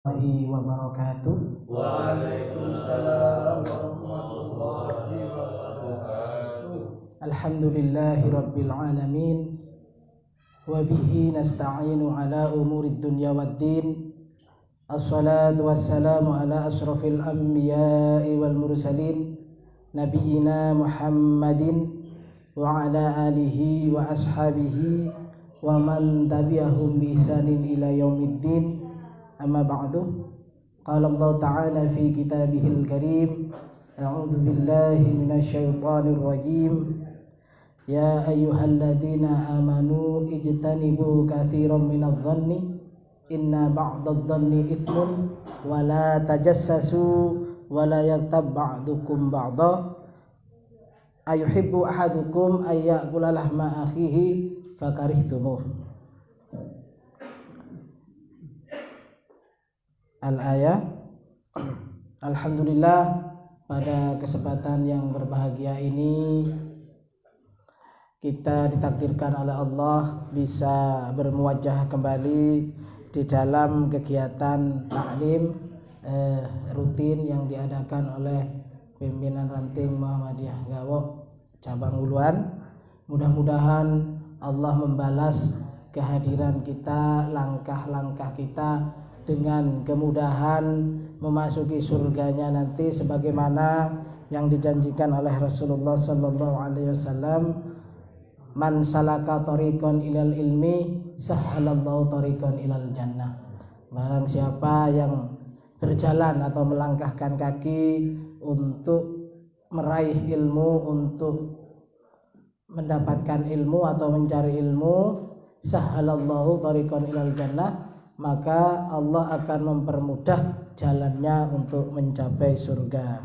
wabarakatuh. Waalaikumsalam warahmatullahi wabarakatuh. Alhamdulillahi rabbil alamin. Wa bihi nasta'inu ala umurid dunya waddin. Assalatu wassalamu ala ashrafil anbiya'i wal mursalin Nabiyyina Muhammadin wa ala alihi wa ashabihi wa man tabi'ahum bi ihsanin ila yaumiddin. Amma ba'du. Qala Allah Ta'ala fi kitabihil karim. A'udzu billahi minasyaitonir rajim. Ya ayyuhalladzina amanu ijtanibu katsiran minadh-dhanni inna ba'dadh-dhanni itsmun wa la tajassasu wa la yaghtab ba'dukum ba'dha ayuhibbu ahadukum ay ya'kula lahma akhihi fakarihtumuh. Al-ayah. Alhamdulillah, pada kesempatan yang berbahagia ini kita ditakdirkan oleh Allah bisa bermuajah kembali di dalam kegiatan taklim rutin yang diadakan oleh pimpinan ranting Muhammadiyah Gawok cabang Uluan. Mudah-mudahan Allah membalas kehadiran kita, langkah-langkah kita dengan kemudahan memasuki surganya nanti sebagaimana yang dijanjikan oleh Rasulullah sallallahu alaihi wasallam, man salaka tariqan ilal ilmi sahhalallahu tariqan ilal jannah. Barang siapa yang berjalan atau melangkahkan kaki untuk meraih ilmu, untuk mendapatkan ilmu atau mencari ilmu, sahhalallahu tariqan ilal jannah, maka Allah akan mempermudah jalannya untuk mencapai surga.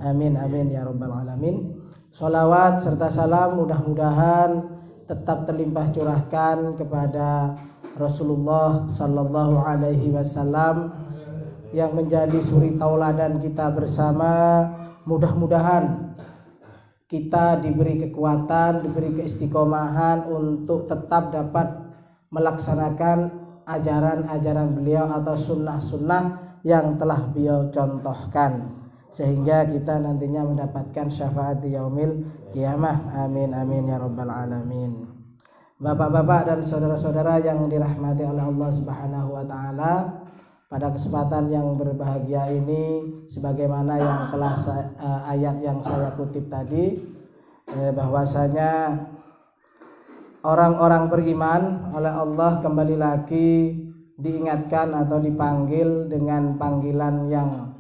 Amin amin ya rabbal alamin. Sholawat serta salam mudah-mudahan tetap terlimpah curahkan kepada Rasulullah sallallahu alaihi wasallam yang menjadi suri tauladan kita bersama. Mudah-mudahan kita diberi kekuatan, diberi keistiqomahan untuk tetap dapat melaksanakan ajaran-ajaran beliau atau sunnah-sunnah yang telah beliau contohkan, sehingga kita nantinya mendapatkan syafaat di yaumil qiyamah. Amin amin ya rabbal alamin. Bapak-bapak dan saudara-saudara yang dirahmati oleh Allah Subhanahu wa taala, pada kesempatan yang berbahagia ini sebagaimana yang telah ayat yang saya kutip tadi, bahwasanya orang-orang beriman oleh Allah kembali lagi diingatkan atau dipanggil dengan panggilan yang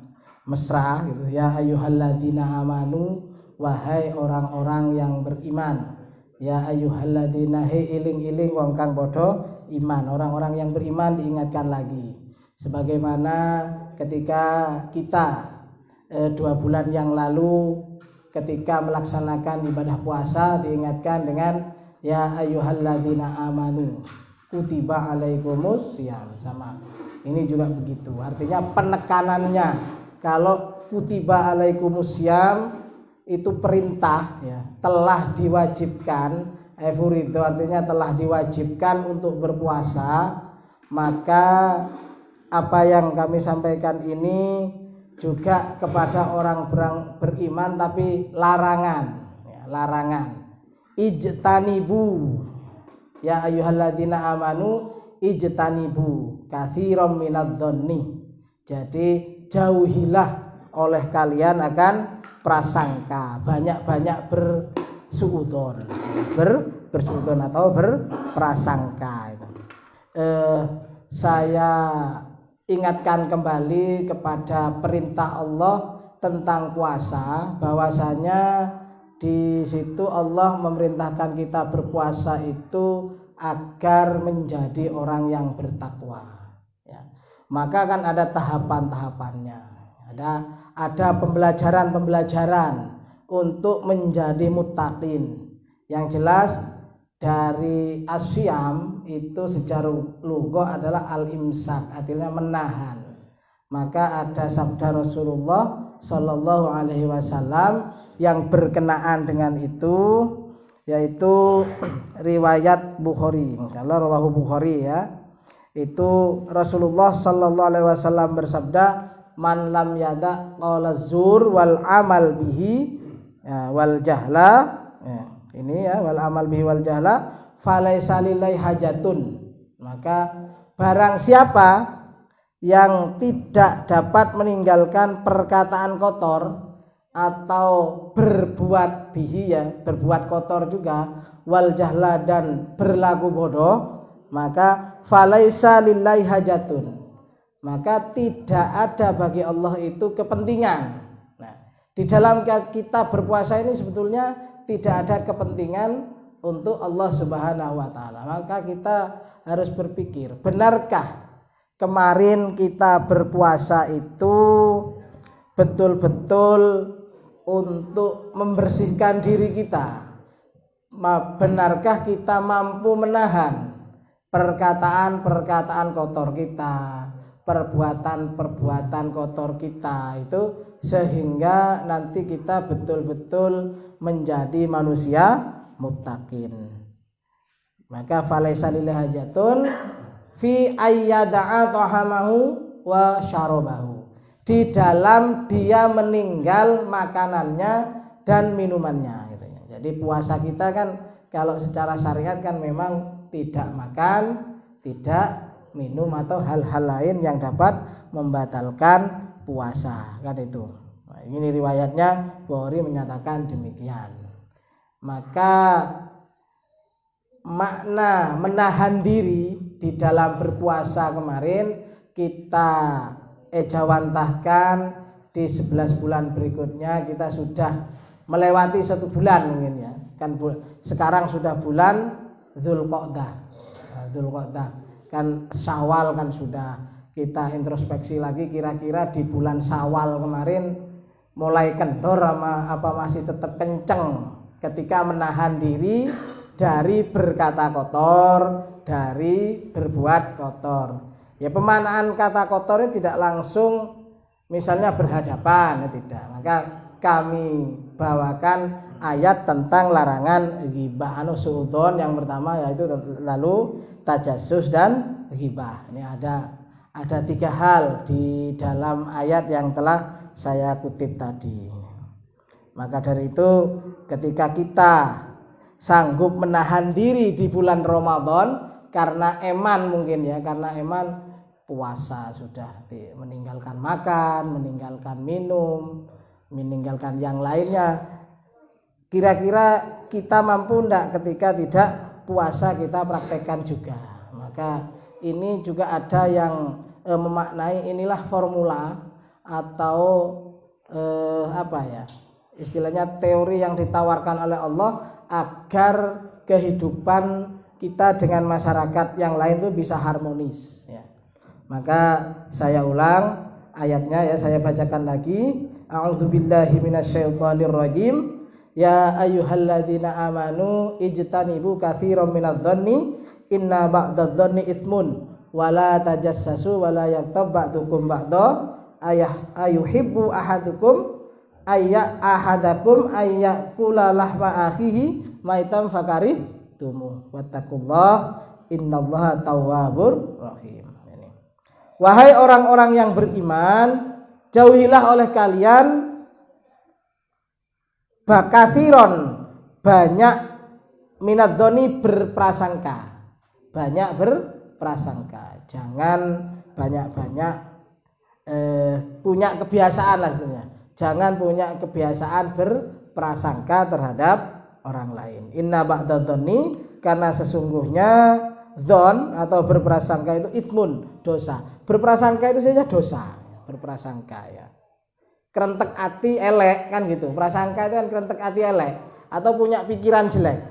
mesra gitu. Ya ayyuhalladzina amanu, wahai orang-orang yang beriman. Ya ayyuhalladzina, he iling-iling wong kang padha iman. Orang-orang yang beriman diingatkan lagi. Sebagaimana ketika kita 2 bulan yang lalu ketika melaksanakan ibadah puasa diingatkan dengan ya ayyuhalladzina amanu kutiba alaikumus syiyam. Sama ini juga begitu, artinya penekanannya. Kalau kutiba alaikumus syiyam itu perintah ya, telah diwajibkan, itu artinya telah diwajibkan untuk berpuasa. Maka apa yang kami sampaikan ini juga kepada orang beriman, tapi larangan ya, larangan. Ijtanibu ya ayyuhalladzina amanu ijtanibu katsiran minadh-dhanni. Jadi jauhilah oleh kalian akan prasangka, banyak-banyak bersuudzon atau berprasangka itu. Saya ingatkan kembali kepada perintah Allah tentang puasa, bahwasanya di situ Allah memerintahkan kita berpuasa itu agar menjadi orang yang bertakwa ya. Maka kan ada tahapan-tahapannya, ada pembelajaran untuk menjadi muttaqin. Yang jelas dari asyam itu secara lugah adalah al-imsak, artinya menahan. Maka ada sabda Rasulullah sallallahu alaihi wasallam yang berkenaan dengan itu, yaitu riwayat Bukhari. Kalau rawahu Bukhari ya, Itu Rasulullah sallallahu alaihi wasallam bersabda, man lam yada qaula zur wal amal bihi ya, wal jahla ya, ini ya wal amal bihi wal jahla falaisa lillahi hajatun. Maka barang siapa yang tidak dapat meninggalkan perkataan kotor atau berbuat bihi ya, berbuat kotor juga, wal jahla dan berlaku bodoh, maka falaisa lillahi hajatun, maka tidak ada bagi Allah itu kepentingan. Nah, di dalam kita berpuasa ini sebetulnya tidak ada kepentingan untuk Allah Subhanahu wa taala. Maka kita harus berpikir, benarkah kemarin kita berpuasa itu betul-betul untuk membersihkan diri kita? Benarkah kita mampu menahan perkataan-perkataan kotor kita, perbuatan-perbuatan kotor kita itu, sehingga nanti kita betul-betul menjadi manusia muttaqin. Maka falaisa lillahi hajatun fi ayyada'a tahamahu wa syarabahu, di dalam dia meninggal makanannya dan minumannya gitu ya. Jadi puasa kita kan kalau secara syariat kan memang tidak makan, tidak minum atau hal-hal lain yang dapat membatalkan puasa kan itu. Nah, ini riwayatnya Bukhari menyatakan demikian. Maka makna menahan diri di dalam berpuasa kemarin kita ejawantahkan di 11 bulan berikutnya. Kita sudah melewati 1 bulan mungkin ya kan, sekarang sudah bulan Dzulqa'dah. Dzulqa'dah kan, Syawal kan sudah, kita introspeksi lagi kira-kira di bulan Syawal kemarin mulai kendor apa masih tetap kenceng ketika menahan diri dari berkata kotor, dari berbuat kotor. Ya, pemanaan kata kotor ini tidak langsung misalnya berhadapan ya, tidak. Maka kami bawakan ayat tentang larangan ghibah, suudzon yang pertama, yaitu lalu tajassus dan ghibah. Ini ada 3 hal di dalam ayat yang telah saya kutip tadi. Maka dari itu ketika kita sanggup menahan diri di bulan Ramadan karena eman mungkin ya, karena eman puasa sudah meninggalkan makan, meninggalkan minum, meninggalkan yang lainnya, kira-kira kita mampu enggak ketika tidak puasa kita praktekkan juga. Maka ini juga ada yang memaknai inilah formula atau apa ya, istilahnya teori yang ditawarkan oleh Allah agar kehidupan kita dengan masyarakat yang lain itu bisa harmonis ya. Maka saya ulang ayatnya ya, saya bacakan lagi. A'udzubillahi minasyaitonirrajim. Ya ayyuhalladzina amanu ijtanibu katsiran minadh-dhanni inna ba'dadh-dhanni itsmun wala tajassasu wala yaghtab ba'dukum ba'dha ayuhibbu ahadukum ahadakum ayyakula lahma akhihi maitan fakarihtumu wattaqullah innallaha tawwabur rahim. Wahai orang-orang yang beriman, jauhilah oleh kalian bakathiron, banyak, minadh-dhoni berprasangka, banyak berprasangka. Jangan banyak-banyak punya kebiasaan lah sebenarnya. Jangan punya kebiasaan berprasangka terhadap orang lain. Inna ba'dadh-dhoni, karena sesungguhnya dzon atau berprasangka itu itsmun, dosa. Berprasangka itu saja dosa, berprasangka ya. Kerentek hati elek kan gitu. Prasangka itu kan kerentek hati elek atau punya pikiran jelek.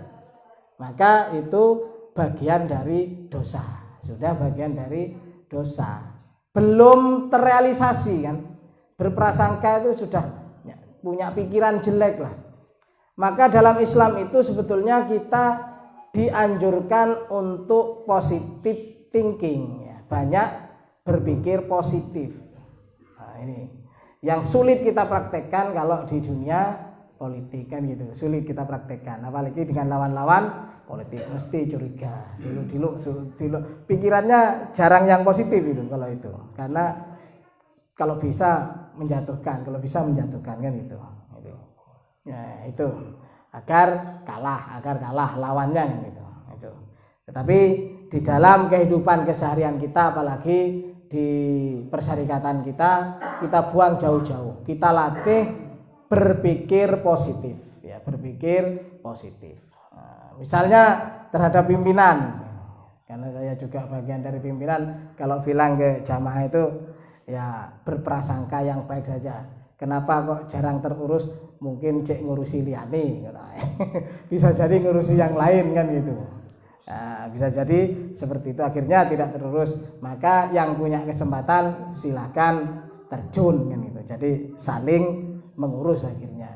Maka itu bagian dari dosa. Sudah bagian dari dosa. Belum terrealisasi kan. Berprasangka itu sudah punya pikiran jelek lah. Maka dalam Islam itu sebetulnya kita dianjurkan untuk positive thinking ya. Banyak berpikir positif. Nah, ini yang sulit kita praktekkan kalau di dunia politik kan gitu, sulit kita praktekkan apalagi dengan lawan-lawan politik mesti curiga. Dulu pikirannya jarang yang positif itu kalau itu. Karena kalau bisa menjatuhkan kan itu. Ya, itu agar kalah lawannya gitu. Itu. Tetapi di dalam kehidupan keseharian kita, apalagi di persyarikatan kita buang jauh-jauh. Kita latih berpikir positif, ya, berpikir positif. Nah, misalnya terhadap pimpinan, karena saya juga bagian dari pimpinan, kalau bilang ke jamaah itu ya berprasangka yang baik saja. Kenapa kok jarang terurus? Mungkin cek ngurusi liani, bisa jadi ngurusi yang lain kan gitu. Nah, bisa jadi seperti itu, akhirnya tidak terurus. Maka yang punya kesempatan silakan terjun kan gitu. Jadi saling mengurus akhirnya.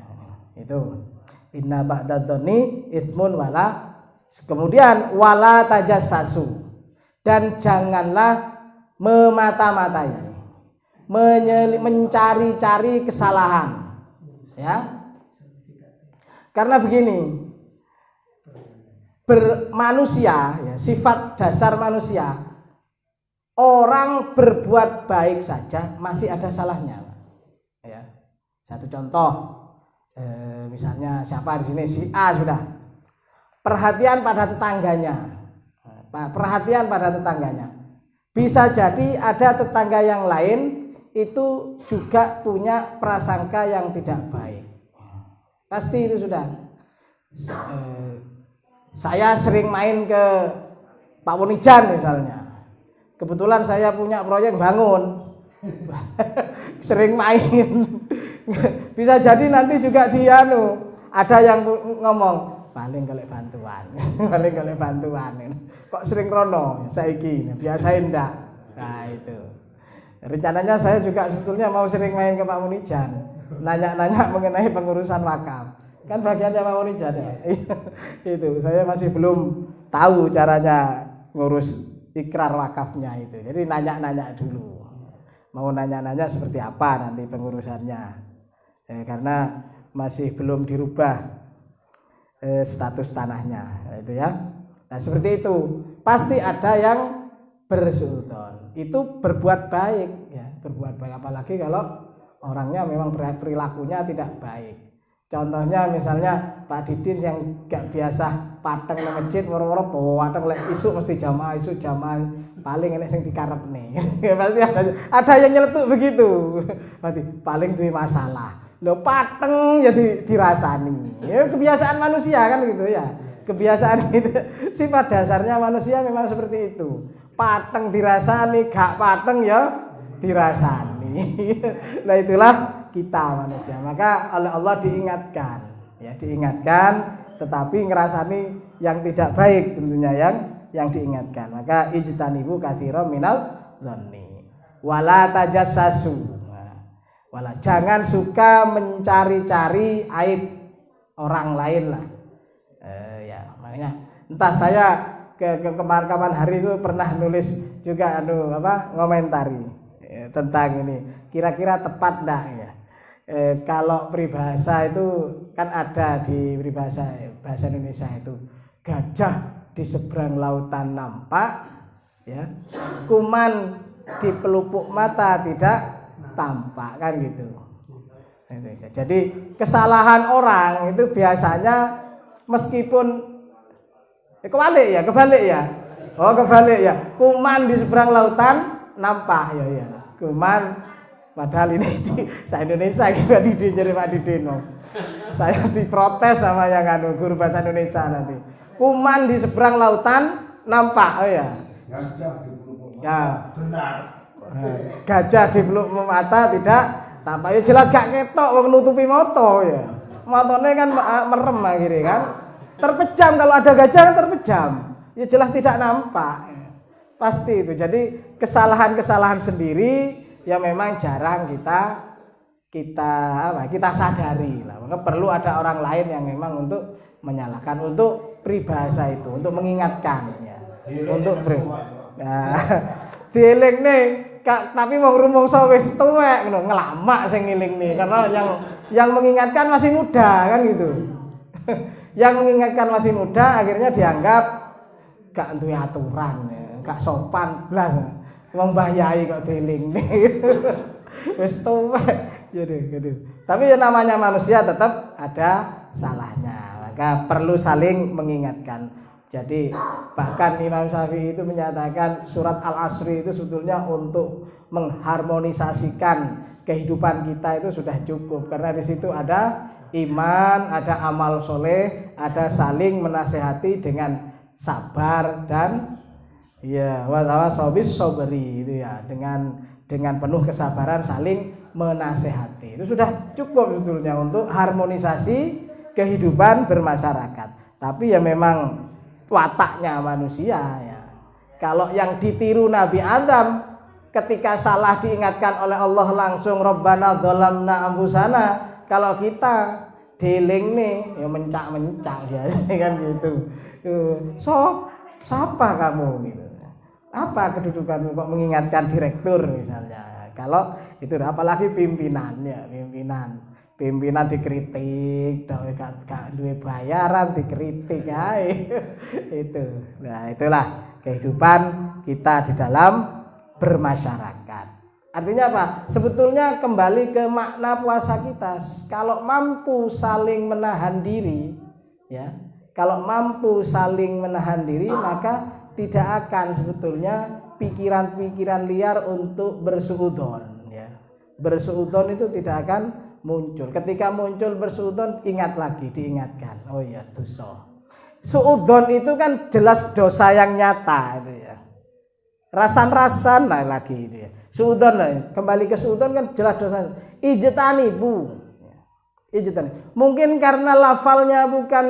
Itu inna ba'dadzonni itsmun wala, kemudian wala tajassasu, dan janganlah memata-matai, mencari-cari kesalahan, ya. Karena begini, bermanusia, ya, sifat dasar manusia, orang berbuat baik saja masih ada salahnya, ya. Satu contoh, misalnya siapa di sini, si A sudah perhatian pada tetangganya, bisa jadi ada tetangga yang lain itu juga punya prasangka yang tidak baik. Pasti itu sudah. Saya sering main ke Pak Wonijan misalnya. Kebetulan saya punya proyek bangun. Sering main. Bisa jadi nanti juga ada yang ngomong paling golek bantuan. Kok sering rono saiki, biasain ndak. Nah, itu. Rencananya saya juga sebetulnya mau sering main ke Pak Wonijan, nanya-nanya mengenai pengurusan wakaf. Kan bagiannya Pak Wonijan ya. Itu saya masih belum tahu caranya ngurus ikrar wakafnya itu. Jadi nanya-nanya dulu. Mau nanya-nanya seperti apa nanti pengurusannya. Karena masih belum dirubah status tanahnya, itu ya. Nah, seperti itu. Pasti ada yang bersultan. Itu berbuat baik, ya, berbuat baik, apalagi kalau orangnya memang perilakunya tidak baik. Contohnya misalnya Pak Didin yang gak biasa pateng nang masjid, moro-moro pateng lek isuk mesti jamaah, paling enek sing dikarepne. Pasti ada yang nyeletuk begitu. Berarti paling duwe masalah. Lho pateng ya dirasani. Ya kebiasaan manusia kan gitu ya. Kebiasaan itu sifat dasarnya manusia memang seperti itu. Pateng dirasani, gak pateng ya dirasani. Nah itulah kita manusia. Maka oleh Allah diingatkan, ya diingatkan, tetapi ngerasani yang tidak baik tentunya yang diingatkan. Maka ijtanibu katsiran minal dzanni wala tajassasu. Wala, jangan suka mencari-cari aib orang lain lah. Ya makanya entah saya kemarin hari itu pernah nulis juga ngomentari tentang ini. Kira-kira tepat enggak ya? Kalau peribahasa itu kan ada di bahasa Indonesia itu, gajah di seberang lautan nampak, ya, kuman di pelupuk mata tidak tampak, kan gitu. Jadi kesalahan orang itu biasanya meskipun kebalik ya. Oh kebalik ya. Kuman di seberang lautan nampak ya. Kuman padahal ini saya Indonesia juga jadi Pak Didin. Saya diprotes sama yang guru bahasa Indonesia nanti. Kuman di seberang lautan nampak, oh ya. Ya. Benar. Gajah di pelupuk mata tidak tampak. Ya jelas gak ketok wong nutupi moto ya. Motone kan merem akhirnya kan. Terpejam, kalau ada gajah kan terpejam. Ya jelas tidak nampak. Pasti itu. Jadi kesalahan-kesalahan sendiri yang memang jarang kita sadari lah. Maka perlu ada orang lain yang memang untuk menyalahkan, untuk peribahasa itu, untuk mengingatkan ya. Untuk dielingne, tapi wong rumangsa wis tuwek ngono, ngelamak sing ngelingne karena yang mengingatkan masih muda kan gitu. Yang mengingatkan masih muda akhirnya dianggap gak duwe aturan, ya, gak sopan blas. Wong mbah yai kok deling. Wis tuwek. Gitu. Tapi ya namanya manusia tetap ada salahnya. Maka perlu saling mengingatkan. Jadi bahkan Imam Syafi'i itu menyatakan surat Al-Asri itu sebetulnya untuk mengharmonisasikan kehidupan kita itu sudah cukup, karena di situ ada iman, ada amal soleh, ada saling menasehati dengan sabar dan ya wasawis sobri itu ya, dengan penuh kesabaran saling menasehati. Itu sudah cukup sebetulnya untuk harmonisasi kehidupan bermasyarakat. Tapi ya memang wataknya manusia ya. Kalau yang ditiru Nabi Adam ketika salah diingatkan oleh Allah langsung Rabbana dzalamna anfusana, kalau kita deling nih ya mencak-mencak ya kan gitu. So, siapa kamu gitu? Apa kedudukanmu kok mengingatkan direktur misalnya? Kalau itu apalagi pimpinannya, pimpinan dikritik, gak duwe bayaran dikritik ae. Itu. Nah, itulah kehidupan kita di dalam bermasyarakat. Artinya apa? Sebetulnya kembali ke makna puasa kita. Kalau mampu saling menahan diri, ya. Kalau mampu saling menahan diri, maka tidak akan sebetulnya pikiran-pikiran liar untuk bersuudzon, ya. Bersuudzon itu tidak akan muncul. Ketika muncul bersuudzon, ingat lagi, diingatkan. Oh iya, dosa. Suudzon itu kan jelas dosa yang nyata itu ya. Rasan-rasan lagi itu ya. Suudzon lah, kembali ke suudzon kan jelas dosa. Ijtanibu. Ijtani. Mungkin karena lafalnya bukan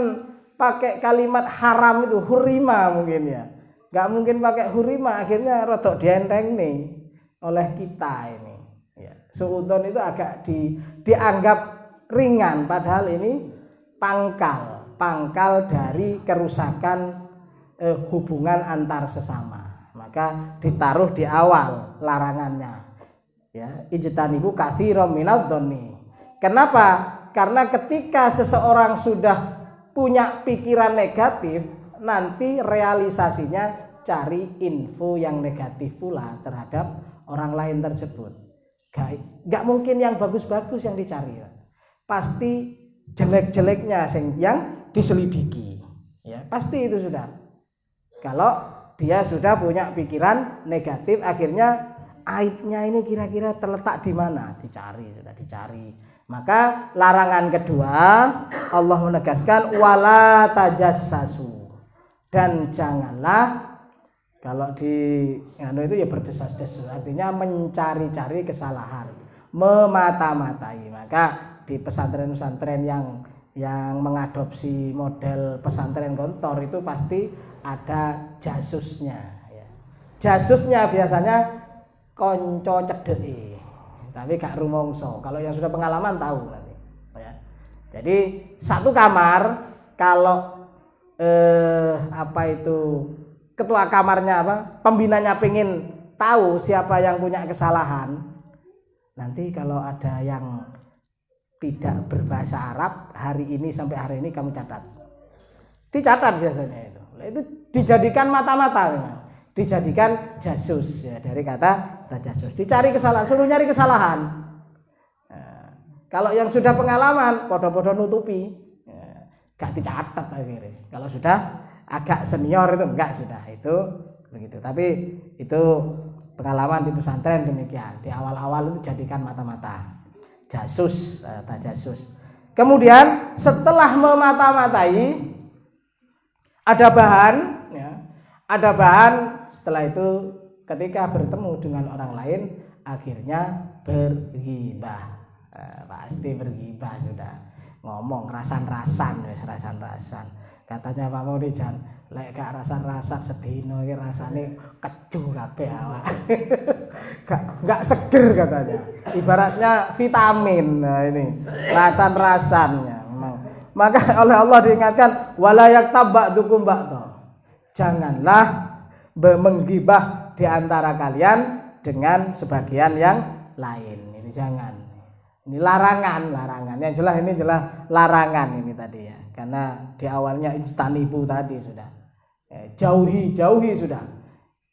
pakai kalimat haram itu, hurima mungkin ya. Gak mungkin pakai hurima, akhirnya rodok dienteng nih oleh kita ini. Ya. Suudzon itu agak dianggap ringan, padahal ini pangkal dari kerusakan hubungan antar sesama. Maka ditaruh di awal larangannya. Ya, ijtanibu katsiran minadh-dhonni. Kenapa? Karena ketika seseorang sudah punya pikiran negatif, nanti realisasinya cari info yang negatif pula terhadap orang lain tersebut. Gak mungkin yang bagus-bagus yang dicari. Pasti jelek-jeleknya yang diselidiki. Ya, pasti itu sudah. Kalau dia sudah punya pikiran negatif, akhirnya aibnya ini kira-kira terletak di mana? Sudah dicari. Maka larangan kedua Allah menegaskan wala tajassasu. Dan janganlah, kalau di itu ya berdesas-desus, artinya mencari-cari kesalahan, memata-matai. Maka di pesantren-pesantren yang mengadopsi model pesantren gontor itu pasti ada jasusnya ya. Jasusnya biasanya konco cedeki, tapi gak rumongso. Kalau yang sudah pengalaman tahu nanti ya. Jadi satu kamar, kalau ketua kamarnya pembinanya pengen tahu siapa yang punya kesalahan, nanti kalau ada yang tidak berbahasa Arab hari ini sampai hari ini kamu dicatat biasanya itu dijadikan mata-mata, dijadikan jasus ya, dari kata jasus, dicari kesalahan, suruh nyari kesalahan. Nah, kalau yang sudah pengalaman podo-podo nutupi ya, gak dicatat akhirnya. Kalau sudah agak senior itu enggak, sudah itu begitu. Tapi itu pengalaman di pesantren demikian, di awal-awal itu jadikan mata-mata, jasus, tajasus. Kemudian setelah memata-matai ada bahan ya, ada bahan. Setelah itu ketika bertemu dengan orang lain akhirnya berghibah. Pasti berghibah, sudah ngomong rasan-rasan. Katanya Pak Maudi jan lek gak rasan-rasan sedino iki rasane keju kabeh awak. Gak seger katanya. Ibaratnya vitamin. Nah ini rasan-rasannya memang. Maka oleh Allah diingatkan wala yaktab ba'dukum ba'dha. Janganlah menggibah di antara kalian dengan sebagian yang lain. Ini jangan. Ini larangan. Yang jelas ini jelas larangan ini tadi ya. Karena di awalnya ijtanibu tadi sudah. Jauhi sudah.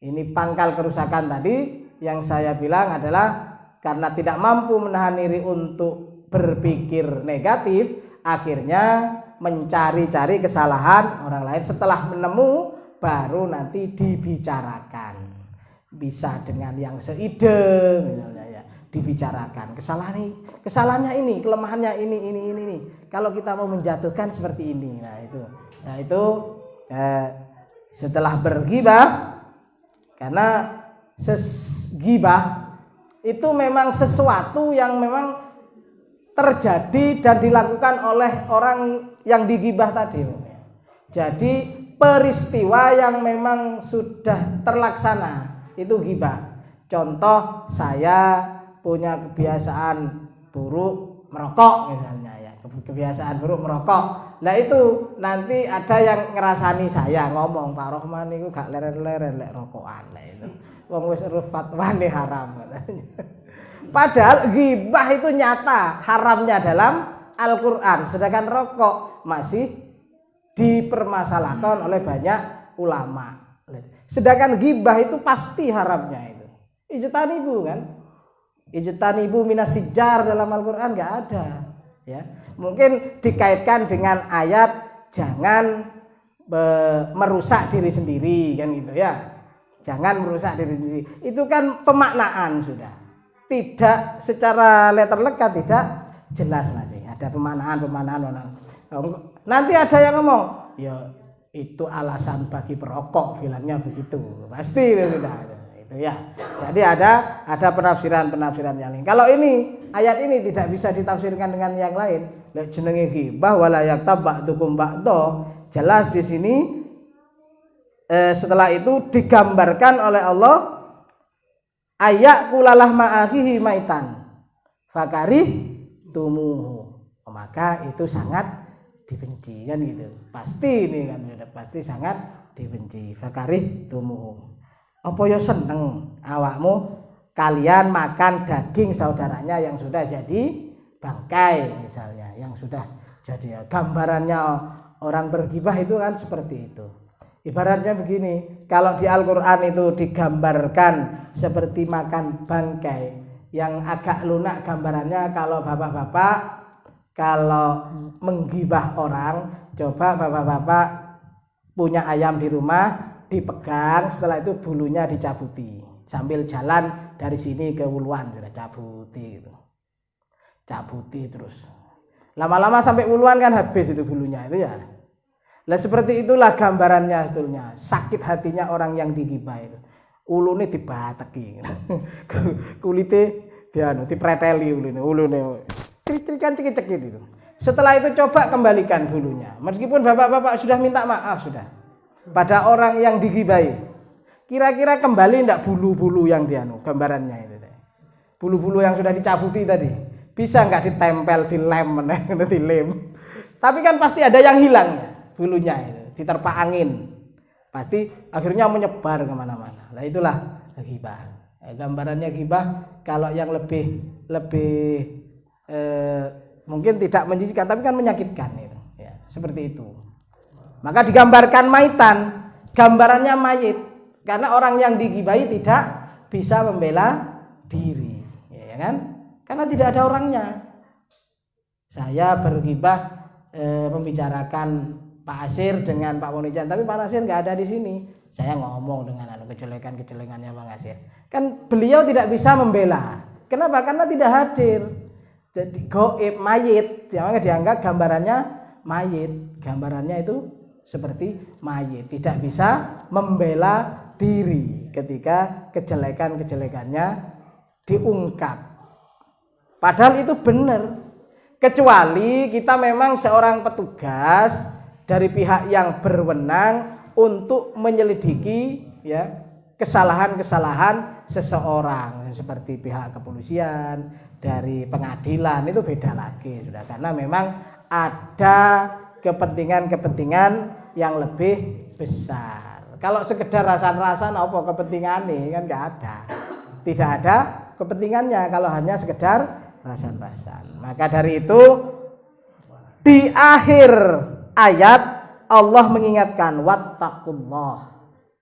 Ini pangkal kerusakan tadi yang saya bilang adalah karena tidak mampu menahan diri untuk berpikir negatif, akhirnya mencari-cari kesalahan orang lain. Setelah menemu baru nanti dibicarakan. Bisa dengan yang seide misalnya ya, dibicarakan kesalahannya ini, kelemahannya ini. Kalau kita mau menjatuhkan seperti ini. Nah itu setelah berghibah, karena ghibah itu memang sesuatu yang memang terjadi dan dilakukan oleh orang yang dighibah tadi. Jadi peristiwa yang memang sudah terlaksana itu ghibah. Contoh, saya punya kebiasaan buruk merokok misalnya ya, kebiasaan buruk merokok. Nah itu nanti ada yang ngerasani saya ngomong, Pak Rohman itu gak leren-leren lek rokokan. Nah itu wong wis fatwane haram katanya. Padahal ghibah itu nyata haramnya dalam Al-Qur'an, sedangkan rokok masih dipermasalahkan oleh banyak ulama. Sedangkan ghibah itu pasti haramnya itu. Ijtanibu kan? Ijtanibu minasijar dalam Al-Qur'an enggak ada, ya. Mungkin dikaitkan dengan ayat jangan merusak diri sendiri kan gitu ya. Jangan merusak diri sendiri. Itu kan pemaknaan sudah. Tidak secara letter lekat tidak jelas nanti. Ada pemaknaan. Nanti ada yang ngomong, ya itu alasan bagi perokok, bilangnya begitu. Pasti itu sudah itu ya. Jadi ada penafsiran yang lain. Kalau ini ayat ini tidak bisa ditafsirkan dengan yang lain. Lek jenenge ghibah wala yaktab ba'dukum ba'do. Jelas di sini setelah itu digambarkan oleh Allah ayat kulalah ma'akhihi maitan fakarih tumuhu, maka itu sangat dibenci kan gitu. Pasti ini kan pasti sangat dibenci. Fakarih tumuhu. Apa ya seneng awakmu kalian makan daging saudaranya yang sudah jadi bangkai misalnya, yang sudah jadi ya. Gambarannya orang berghibah itu kan seperti itu. Ibaratnya begini, kalau di Al-Qur'an itu digambarkan seperti makan bangkai, yang agak lunak gambarannya kalau bapak-bapak kalau menggibah orang, coba bapak-bapak punya ayam di rumah, dipegang, setelah itu bulunya dicabuti sambil jalan dari sini ke Wuluan, sudah cabuti gitu. Cabuti terus. Lama-lama sampai Wuluan kan habis itu bulunya itu ya. Lah seperti itulah gambarannya sebetulnya. Sakit hatinya orang yang digibah itu. Ulune dibateki. Kulite dipreteli ulune. Tritrikan cekik-cekik itu. Setelah itu coba kembalikan bulunya. Meskipun bapak-bapak sudah minta maaf sudah pada orang yang digibahi. Kira-kira kembali enggak bulu-bulu yang gambarannya itu. Bulu-bulu yang sudah dicabuti tadi. Bisa enggak ditempel dilem. Tapi kan pasti ada yang hilang bulunya itu, diterpa angin. Pasti akhirnya menyebar kemana-mana. Nah itulah ghibah. Gambarannya ghibah kalau yang lebih mungkin tidak menjijikkan tapi kan menyakitkan itu ya, seperti itu. Maka digambarkan maitan, gambarannya mayit karena orang yang dighibahi tidak bisa membela diri ya kan, karena tidak ada orangnya. Saya berghibah membicarakan Pak Asir dengan Pak Monijan, tapi Pak Asir nggak ada di sini. Saya ngomong dengan kejelekan-kejelekannya Pak Asir. Kan beliau tidak bisa membela. Kenapa? Karena tidak hadir. Jadi goib mayit, dianggap gambarannya mayit. Gambarannya itu seperti mayit, tidak bisa membela diri ketika kejelekan-kejelekannya diungkap. Padahal itu benar. Kecuali kita memang seorang petugas dari pihak yang berwenang untuk menyelidiki ya kesalahan-kesalahan seseorang, seperti pihak kepolisian, dari pengadilan, itu beda lagi sudah, karena memang ada kepentingan-kepentingan yang lebih besar. Kalau sekedar rasan-rasan apa kepentingannya kan nggak ada, tidak ada kepentingannya kalau hanya sekedar rasan-rasan. Maka dari itu di akhir ayat Allah mengingatkan wattaqullah,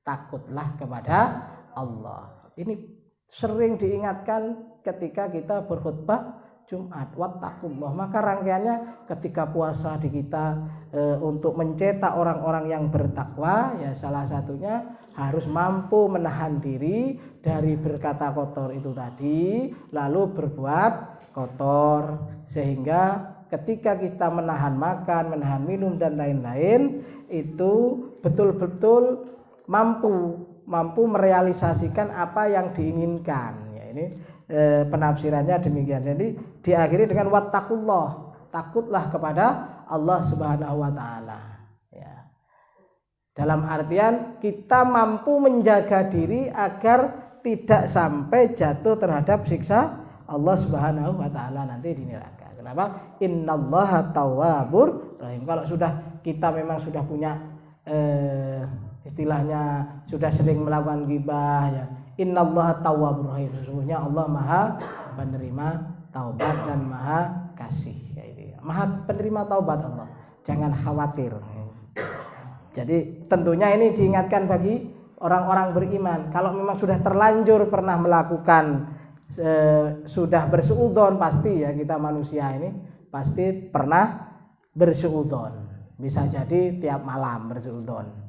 takutlah kepada Allah. Ini sering diingatkan ketika kita berkhutbah Jumat, wattaqullah. Maka rangkaiannya ketika puasa di kita untuk mencetak orang-orang yang bertakwa, ya salah satunya harus mampu menahan diri dari berkata kotor itu tadi, lalu berbuat kotor, sehingga ketika kita menahan makan, menahan minum dan lain-lain itu betul-betul mampu merealisasikan apa yang diinginkan. Ya, ini penafsirannya demikian. Jadi diakhiri dengan wattaqullah, takutlah kepada Allah Subhanahu wa taala. Ya. Dalam artian kita mampu menjaga diri agar tidak sampai jatuh terhadap siksa Allah Subhanahu wa taala nanti di neraka. Kenapa? Innallaha tawwabur rahim. Kalau sudah kita memang sudah punya istilahnya sudah sering melakukan ghibah, ya. Innallaha tawwabur rahim. Sesungguhnya Allah Maha penerima taubat dan Maha kasih, ya itu. Maha penerima taubat Allah. Jangan khawatir. Jadi tentunya ini diingatkan bagi orang-orang beriman. Kalau memang sudah terlanjur pernah melakukan sudah bersuudzon, pasti ya kita manusia ini pasti pernah bersuudzon. Bisa jadi tiap malam bersuudzon.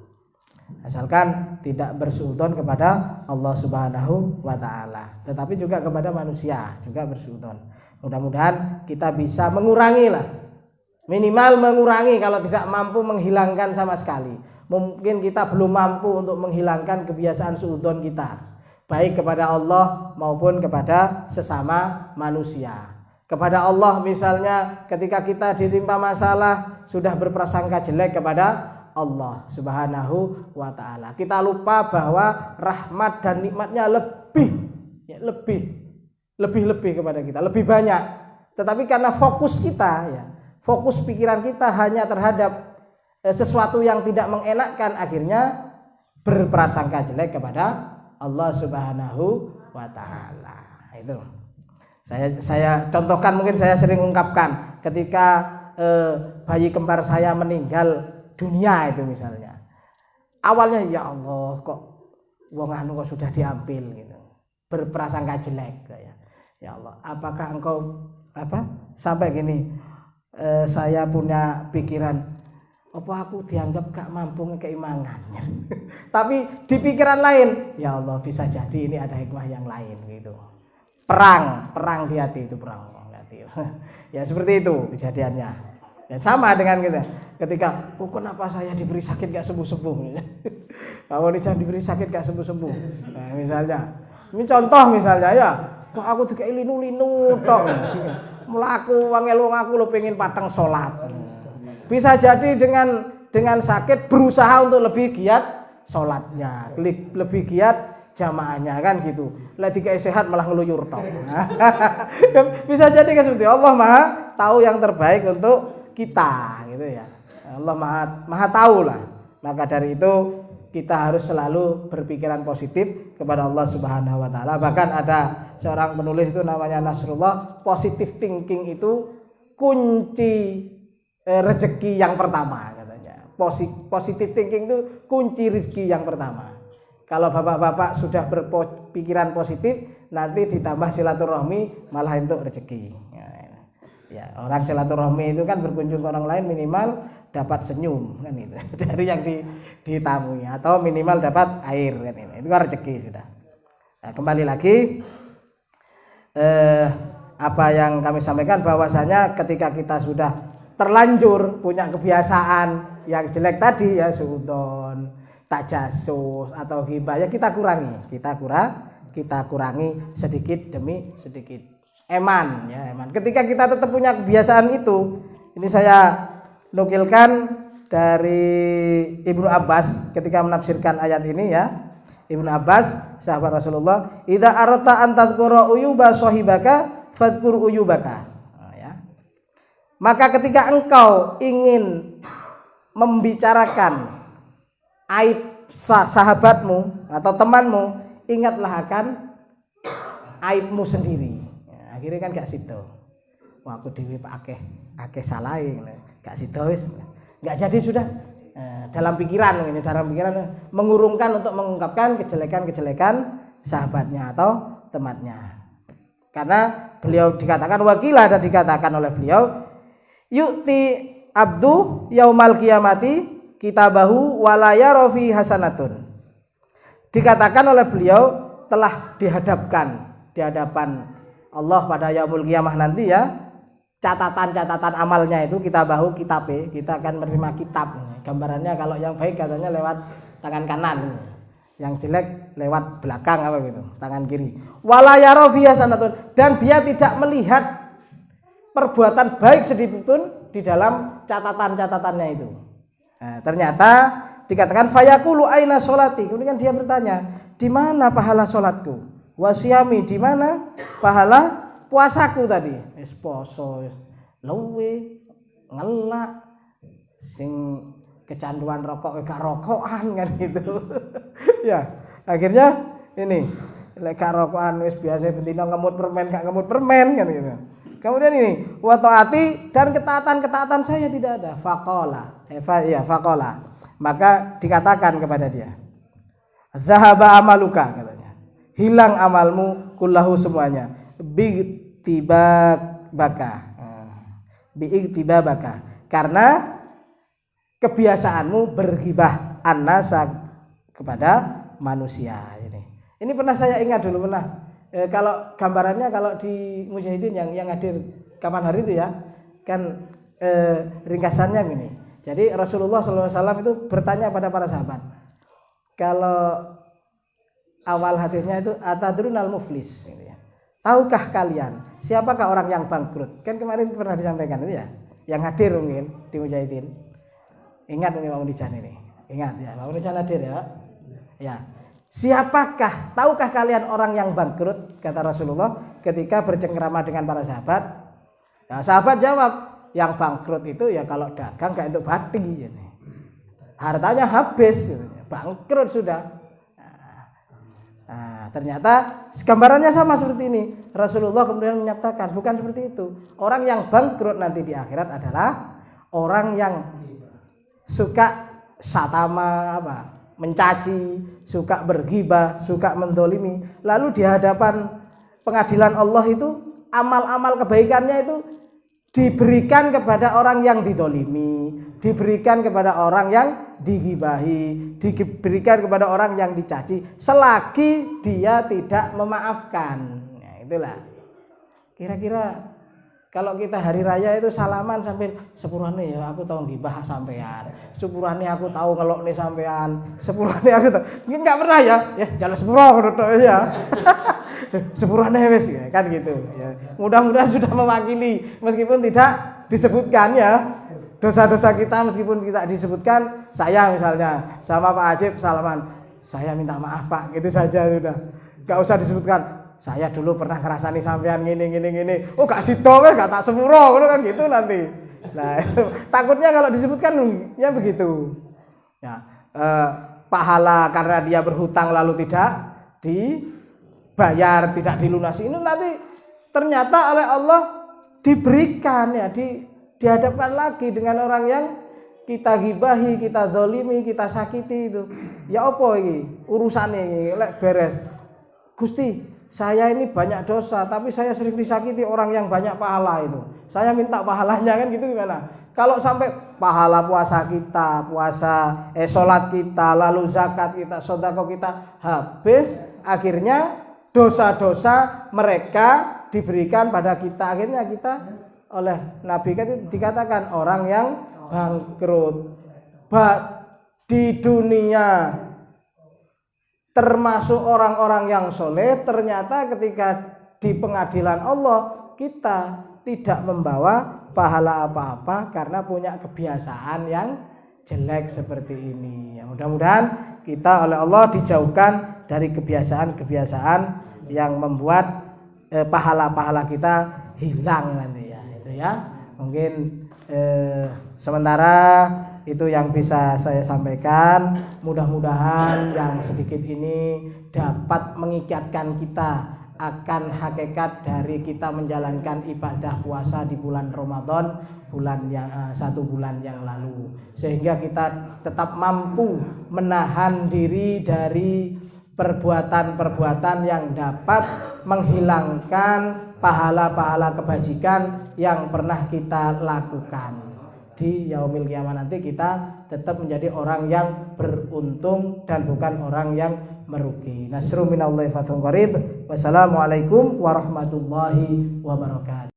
Asalkan tidak bersuudzon kepada Allah Subhanahu wa taala, tetapi juga kepada manusia juga bersuudzon. Mudah-mudahan kita bisa mengurangi lah. Minimal mengurangi, kalau tidak mampu menghilangkan sama sekali. Mungkin kita belum mampu untuk menghilangkan kebiasaan suudzon kita, baik kepada Allah maupun kepada sesama manusia. Kepada Allah misalnya ketika kita ditimpa masalah sudah berprasangka jelek kepada Allah Subhanahu wa taala. Kita lupa bahwa rahmat dan nikmatnya lebih kepada kita, lebih banyak. Tetapi karena fokus kita, ya, fokus pikiran kita hanya terhadap sesuatu yang tidak mengenakkan, akhirnya berprasangka jelek kepada Allah Subhanahu wa taala. Itu. Saya contohkan, mungkin saya sering ungkapkan ketika bayi kembar saya meninggal dunia itu misalnya. Awalnya ya Allah, kok wong anu kok sudah diambil gitu. Berprasangka jelek ya. Ya Allah, apakah engkau sampai gini saya punya pikiran apa aku dianggap gak mampu keimangannya. Tapi di pikiran lain, ya Allah bisa jadi ini ada hikmah yang lain gitu. Perang di hati itu, perang di hati. Ya seperti itu kejadiannya. Ya sama dengan kita. Ketika kenapa saya diberi sakit gak sembuh-sembuh. Kalau jangan diberi sakit gak sembuh-sembuh. Nah, misalnya, ini contoh misalnya ya, kok aku dikai linu-linu tok. Mulaku wangel wong aku lo pengen patang salat. Bisa jadi dengan sakit berusaha untuk lebih giat salatnya, lebih giat jamaahnya kan gitu. Lah dikai sehat malah ngeluyur tok. Bisa jadi kan seperti Allah Maha tahu yang terbaik untuk kita gitu ya. Allah maha tahu lah. Maka dari itu kita harus selalu berpikiran positif kepada Allah Subhanahu wa taala. Bahkan ada seorang penulis itu namanya Nasrullah, positive thinking itu kunci rezeki yang pertama katanya. Positive thinking itu kunci rezeki yang pertama. Kalau bapak-bapak sudah berpikiran positif, nanti ditambah silaturahmi malah untuk rezeki. Ya, orang silaturahmi itu kan berkunjung ke orang lain minimal dapat senyum kan itu dari yang ditamui, atau minimal dapat air kan itu kan rezeki sudah. Nah, kembali lagi apa yang kami sampaikan bahwasanya ketika kita sudah terlanjur punya kebiasaan yang jelek tadi ya suudzon, tajasus atau ghibah, ya kita kurangi sedikit demi sedikit. Eman. Ketika kita tetap punya kebiasaan itu, ini saya nukilkan dari Ibnu Abbas ketika menafsirkan ayat ini ya. Ibnu Abbas, sahabat Rasulullah, "Idza arata an tadhkura uyuba sahibaka fadhkur uyubaka." Ya. Maka ketika engkau ingin membicarakan aib sahabatmu atau temanmu, ingatlah akan aibmu sendiri. Akhirnya kan gak situ. wah aku dhewe akeh salahe gak sida wis enggak jadi sudah. Dalam pikiran mengurungkan untuk mengungkapkan kejelekan sahabatnya atau temannya. Karena beliau dikatakan wakilah dan dikatakan oleh beliau yu'ti abdu yaumal qiyamati kitabahu walaya rofi hasanatun. Dikatakan oleh beliau telah dihadapkan di hadapan Allah pada yaumul qiyamah nanti ya, catatan amalnya itu kitabahu kitabe, kita akan menerima kitab. Gambarannya kalau yang baik katanya lewat tangan kanan, yang jelek lewat belakang apa gitu, tangan kiri. Walaya rofi hasanatun, dan dia tidak melihat perbuatan baik sedikit pun di dalam catatannya itu. Nah, ternyata dikatakan fayaqulu aina sholati. Kemudian dia bertanya, di mana pahala sholatku? Wasyami, di mana pahala puasaku tadi? Wis poso, luwe, ngelak, sing kecanduan rokok gak rokokan kan gitu. Ya, akhirnya ini lek gak rokokan wis biasa bendina ngemut permen gak ngemut permen kan gitu. Kemudian ini wa taati, dan ketaatan saya tidak ada. Faqala. Maka dikatakan kepada dia, zahaba amaluka, katanya. Hilang amalmu kullahu semuanya. Bi'iktibabaka. Karena kebiasaanmu berghibah annasa kepada manusia ini pernah saya ingat dulu kalau gambarannya kalau di Mujahidin yang hadir kapan hari itu ya kan ringkasannya gini. Jadi Rasulullah SAW itu bertanya pada para sahabat, kalau awal hadisnya itu atadrunal muflis gitu ya. Tahukah kalian siapakah orang yang bangkrut? Kan kemarin pernah disampaikan itu ya, yang hadir mungkin di Mujahidin. Ingat ini Pak Munijan ini. Ingat ya, Pak Munijan hadir ya. Ya. Siapakah, tahukah kalian orang yang bangkrut? Kata Rasulullah ketika bercengkrama dengan para sahabat. Nah, sahabat jawab, yang bangkrut itu ya kalau dagang gak untuk bati gitu. Hartanya habis gitu. Bangkrut sudah. Nah, ternyata gambarannya sama seperti ini. Rasulullah kemudian menyatakan bukan seperti itu. Orang yang bangkrut nanti di akhirat adalah orang yang suka satama mencaci, suka berghibah, suka mendolimi. Lalu di hadapan pengadilan Allah itu amal-amal kebaikannya itu diberikan kepada orang yang didolimi, diberikan kepada orang yang dighibahi, diberikan kepada orang yang dicaci, selagi dia tidak memaafkan. Nah, itulah. Kira-kira kalau kita hari raya itu salaman sampai sepurane ya aku tahu dibahas sampean. Sepurane aku tahu ngelok nih sampean. Sepurane aku tahu. Enggak pernah ya. Ya jalan sepuro tok ya. Sepurane wis ya kan gitu ya. Mudah-mudahan sudah mewakili meskipun tidak disebutkan ya. Dosa-dosa kita meskipun tidak disebutkan, saya misalnya sama Pak Ajib salaman. Saya minta maaf Pak, gitu saja sudah. Enggak usah disebutkan. Saya dulu pernah ngerasani sampean gini. Oh gak sida weh, gak tak sepuro kan gitu nanti. Nah, takutnya kalau disebutkan ya begitu. Ya, pahala karena dia berhutang lalu tidak dibayar, tidak dilunasi. Ini nanti ternyata oleh Allah diberikan ya, dihadapkan lagi dengan orang yang kita gibahi, kita zolimi, kita sakiti itu. Ya apa ini urusannya ini lek beres. Gusti, saya ini banyak dosa, tapi saya sering disakiti orang yang banyak pahala itu. Saya minta pahalanya kan gitu gimana? Kalau sampai pahala puasa kita, sholat kita, lalu zakat kita, sedekah kita habis, akhirnya dosa-dosa mereka diberikan pada kita. Akhirnya kita oleh Nabi kan dikatakan orang yang bangkrut. Di dunia termasuk orang-orang yang soleh, ternyata ketika di pengadilan Allah kita tidak membawa pahala apa-apa karena punya kebiasaan yang jelek seperti ini. Ya, mudah-mudahan kita oleh Allah dijauhkan dari kebiasaan-kebiasaan yang membuat pahala-pahala kita hilang nanti ya. Itu ya. Mungkin sementara itu yang bisa saya sampaikan. Mudah-mudahan yang sedikit ini dapat mengikatkan kita akan hakikat dari kita menjalankan ibadah puasa di bulan Ramadan, satu bulan yang lalu, sehingga kita tetap mampu menahan diri dari perbuatan-perbuatan yang dapat menghilangkan pahala-pahala kebajikan yang pernah kita lakukan. Di yaumil qiyamah nanti kita tetap menjadi orang yang beruntung dan bukan orang yang merugi. Nasrun minallahi fathun qarib. Wassalamualaikum warahmatullahi wabarakatuh.